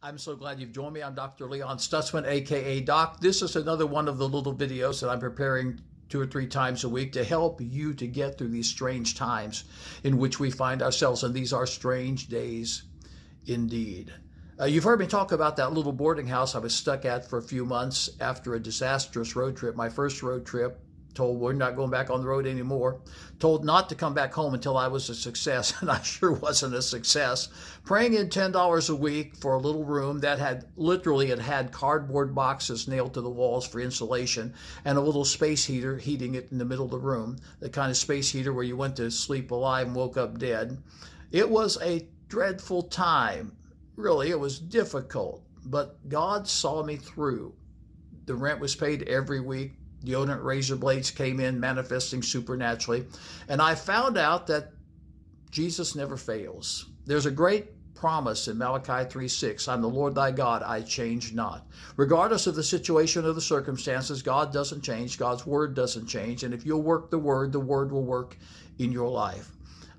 I'm so glad you've joined me. I'm Dr. Leon Stutzman, aka Doc. This is another one of the little videos that I'm preparing 2 or 3 times a week to help you to get through these strange times in which we find ourselves, and these are strange days indeed. You've heard me talk about that little boarding house I was stuck at for a few months after a disastrous road trip. My first road trip, told we're not going back on the road anymore, told not to come back home until I was a success, and I sure wasn't a success. Praying in $10 a week for a little room that had it had cardboard boxes nailed to the walls for insulation and a little space heater heating it in the middle of the room, the kind of space heater where you went to sleep alive and woke up dead. It was a dreadful time. Really, it was difficult, but God saw me through. The rent was paid every week. Deodorant razor blades came in manifesting supernaturally. And I found out that Jesus never fails. There's a great promise in Malachi 3:6. I'm the Lord thy God, I change not. Regardless of the situation or the circumstances, God doesn't change. God's word doesn't change. And if you'll work the word will work in your life.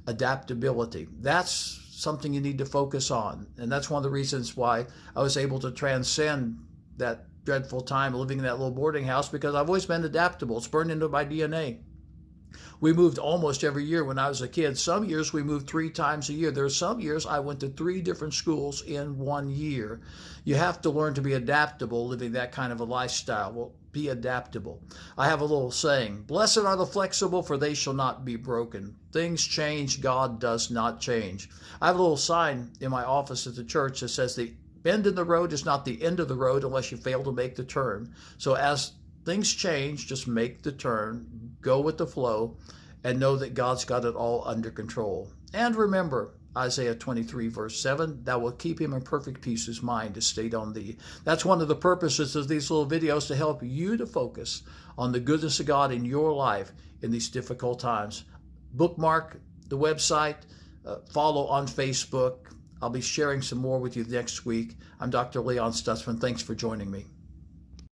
Adaptability. That's something you need to focus on. And that's one of the reasons why I was able to transcend that dreadful time living in that little boarding house, because I've always been adaptable. It's burned into my DNA. We moved almost every year when I was a kid. Some years we moved 3 times a year. There are some years I went to 3 different schools in 1 year. You have to learn to be adaptable living that kind of a lifestyle. Well, be adaptable. I have a little saying, blessed are the flexible, for they shall not be broken. Things change, God does not change. I have a little sign in my office at the church that says the bend in the road is not the end of the road unless you fail to make the turn. So as things change, just make the turn, go with the flow, and know that God's got it all under control. And remember, Isaiah 23 verse 7, that will keep him in perfect peace whose mind is stayed on thee. That's one of the purposes of these little videos, to help you to focus on the goodness of God in your life in these difficult times. Bookmark the website, follow on Facebook. I'll be sharing some more with you next week. I'm Dr. Leon Stutzman. Thanks for joining me.